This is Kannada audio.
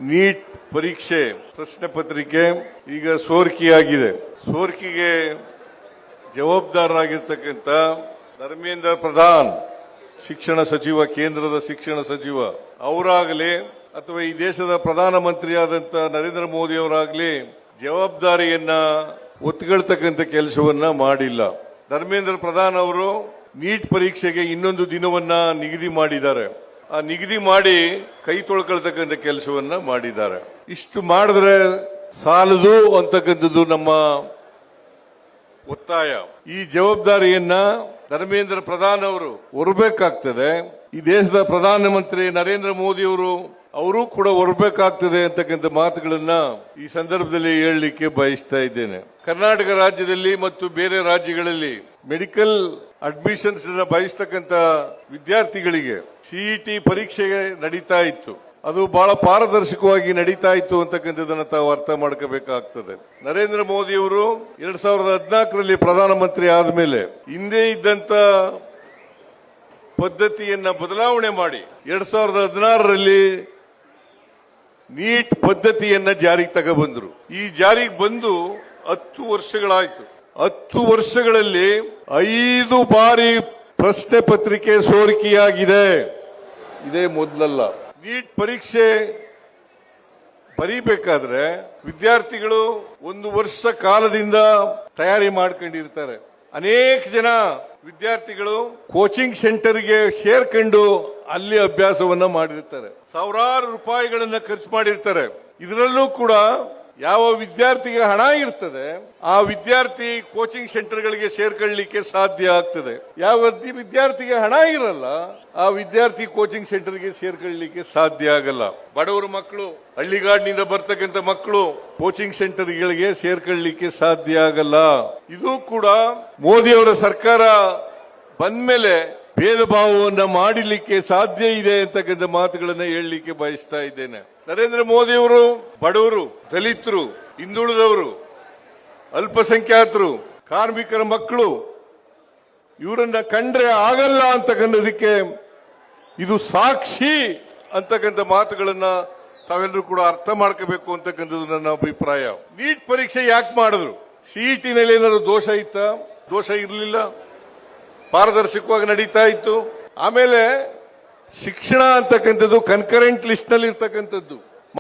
ನೀಟ್ ಪರೀಕ್ಷೆ ಪ್ರಶ್ನೆ ಪತ್ರಿಕೆ ಈಗ ಸೋರಿಕೆಯಾಗಿದೆ. ಸೋರಿಕೆಗೆ ಜವಾಬ್ದಾರರಾಗಿರ್ತಕ್ಕಂಥ ಧರ್ಮೇಂದ್ರ ಪ್ರಧಾನ್ ಶಿಕ್ಷಣ ಸಚಿವ, ಕೇಂದ್ರದ ಶಿಕ್ಷಣ ಸಚಿವ ಅವರಾಗಲಿ ಅಥವಾ ಈ ದೇಶದ ಪ್ರಧಾನಮಂತ್ರಿಯಾದಂಥ ನರೇಂದ್ರ ಮೋದಿ ಅವರಾಗಲಿ ಜವಾಬ್ದಾರಿಯನ್ನ ಒತ್ತುಕೊಳ್ತಕ್ಕಂಥ ಕೆಲಸವನ್ನ ಮಾಡಿಲ್ಲ. ಧರ್ಮೇಂದ್ರ ಪ್ರಧಾನ್ ಅವರು ನೀಟ್ ಪರೀಕ್ಷೆಗೆ ಇನ್ನೊಂದು ದಿನವನ್ನ ನಿಗದಿ ಮಾಡಿದ್ದಾರೆ. ಆ ನಿಗದಿ ಮಾಡಿ ಕೈ ತೊಳ್ಕೊಳ್ತಕ್ಕಂಥ ಕೆಲಸವನ್ನ ಮಾಡಿದ್ದಾರೆ. ಇಷ್ಟು ಮಾಡಿದ್ರೆ ಸಾಲದು ಅಂತಕ್ಕಂಥದ್ದು ನಮ್ಮ ಒತ್ತಾಯ. ಈ ಜವಾಬ್ದಾರಿಯನ್ನ ಧರ್ಮೇಂದ್ರ ಪ್ರಧಾನ್ ಅವರು ಹೊರಬೇಕಾಗ್ತದೆ. ಈ ದೇಶದ ಪ್ರಧಾನಮಂತ್ರಿ ನರೇಂದ್ರ ಮೋದಿ ಅವರು ಕೂಡ ಹೊರಬೇಕಾಗ್ತದೆ ಅಂತಕ್ಕಂಥ ಮಾತುಗಳನ್ನ ಈ ಸಂದರ್ಭದಲ್ಲಿ ಹೇಳಲಿಕ್ಕೆ ಬಯಸ್ತಾ ಇದ್ದೇನೆ. ಕರ್ನಾಟಕ ರಾಜ್ಯದಲ್ಲಿ ಮತ್ತು ಬೇರೆ ರಾಜ್ಯಗಳಲ್ಲಿ ಮೆಡಿಕಲ್ ಅಡ್ಮಿಷನ್ಸ್ ಬಯಸ್ತಕ್ಕಂಥ ವಿದ್ಯಾರ್ಥಿಗಳಿಗೆ ಸಿಇಟಿ ಪರೀಕ್ಷೆ ನಡೀತಾ ಇತ್ತು. ಅದು ಬಹಳ ಪಾರದರ್ಶಕವಾಗಿ ನಡೀತಾ ಇತ್ತು ಅಂತಕ್ಕಂಥದ್ದನ್ನ ತಾವು ಅರ್ಥ ಮಾಡ್ಕೋಬೇಕಾಗ್ತದೆ. ನರೇಂದ್ರ ಮೋದಿ ಅವರು 2014ರಲ್ಲಿ ಪ್ರಧಾನಮಂತ್ರಿ ಆದ್ಮೇಲೆ ಹಿಂದೆ ಇದ್ದಂತ ಪದ್ಧತಿಯನ್ನ ಬದಲಾವಣೆ ಮಾಡಿ 2016ರಲ್ಲಿ ನೀಟ್ ಪದ್ಧತಿಯನ್ನ ಜಾರಿಗೆ ತಗೊಬಂದ್ರು. ಈ ಜಾರಿಗೆ ಬಂದು 10 ವರ್ಷಗಳಾಯ್ತು. 10 ವರ್ಷಗಳಲ್ಲಿ 5 ಬಾರಿ ಪ್ರಶ್ನೆ ಪತ್ರಿಕೆ ಸೋರಿಕೆಯಾಗಿದೆ. ಇದೇ ಮೊದಲಲ್ಲ. ನೀಟ್ ಪರೀಕ್ಷೆ ಬರೀಬೇಕಾದ್ರೆ ವಿದ್ಯಾರ್ಥಿಗಳು 1 ವರ್ಷ ಕಾಲದಿಂದ ತಯಾರಿ ಮಾಡ್ಕೊಂಡಿರ್ತಾರೆ. ಅನೇಕ ಜನ ವಿದ್ಯಾರ್ಥಿಗಳು ಕೋಚಿಂಗ್ ಸೆಂಟರ್ಗೆ ಸೇರ್ಕೊಂಡು ಅಲ್ಲಿ ಅಭ್ಯಾಸವನ್ನ ಮಾಡಿರ್ತಾರೆ. ಸಾವಿರಾರು ರೂಪಾಯಿಗಳನ್ನ ಖರ್ಚು ಮಾಡಿರ್ತಾರೆ. ಇದರಲ್ಲೂ ಕೂಡ ಯಾವ ವಿದ್ಯಾರ್ಥಿಗೆ ಹಣ ಇರ್ತದೆ ಆ ವಿದ್ಯಾರ್ಥಿ ಕೋಚಿಂಗ್ ಸೆಂಟರ್ಗಳಿಗೆ ಸೇರ್ಕೊಳ್ಳಲಿಕ್ಕೆ ಸಾಧ್ಯ ಆಗ್ತದೆ. ಯಾವ ವಿದ್ಯಾರ್ಥಿಗೆ ಹಣ ಇರಲ್ಲ ಆ ವಿದ್ಯಾರ್ಥಿ ಕೋಚಿಂಗ್ ಸೆಂಟರ್ಗೆ ಸೇರ್ಕೊಳ್ಳಲಿಕ್ಕೆ ಸಾಧ್ಯ ಆಗಲ್ಲ. ಬಡವರ ಮಕ್ಕಳು, ಹಳ್ಳಿಗಾಡಿನಿಂದ ಬರ್ತಕ್ಕಂಥ ಮಕ್ಕಳು ಕೋಚಿಂಗ್ ಸೆಂಟರ್ಗಳಿಗೆ ಸೇರ್ಕೊಳ್ಳಲಿಕ್ಕೆ ಸಾಧ್ಯ ಆಗಲ್ಲ. ಇದು ಕೂಡ ಮೋದಿ ಅವರ ಸರ್ಕಾರ ಬಂದ್ಮೇಲೆ ಭೇದ ಭಾವವನ್ನ ಮಾಡಲಿಕ್ಕೆ ಸಾಧ್ಯ ಇದೆ ಅಂತಕ್ಕಂಥ ಮಾತುಗಳನ್ನ ಹೇಳಲಿಕ್ಕೆ ಬಯಸ್ತಾ ಇದ್ದೇನೆ. ನರೇಂದ್ರ ಮೋದಿ ಅವರು ಬಡವರು, ದಲಿತರು, ಹಿಂದುಳಿದವರು, ಅಲ್ಪಸಂಖ್ಯಾತರು, ಕಾರ್ಮಿಕರ ಮಕ್ಕಳು ಇವರನ್ನ ಕಂಡ್ರೆ ಆಗಲ್ಲ ಅಂತಕ್ಕಂಥದಕ್ಕೆ ಇದು ಸಾಕ್ಷಿ ಅಂತಕ್ಕಂಥ ಮಾತುಗಳನ್ನ ತಾವೆಲ್ಲರೂ ಕೂಡ ಅರ್ಥ ಮಾಡ್ಕೋಬೇಕು ಅಂತಕ್ಕಂಥದ್ದು ನನ್ನ ಅಭಿಪ್ರಾಯ. ನೀಟ್ ಪರೀಕ್ಷೆ ಯಾಕೆ ಮಾಡಿದ್ರು? ಸಿಇಟಿನಲ್ಲಿ ಏನಾದ್ರು ದೋಷ ಇತ್ತ? ದೋಷ ಇರಲಿಲ್ಲ, ಪಾರದರ್ಶಕವಾಗಿ ನಡೀತಾ ಇತ್ತು. ಆಮೇಲೆ ಶಿಕ್ಷಣ ಅಂತಕ್ಕಂಥದ್ದು ಕನ್ಕರೆಂಟ್ ಲಿಸ್ಟ್ ನಲ್ಲಿ ಇರ್ತಕ್ಕಂಥದ್ದು.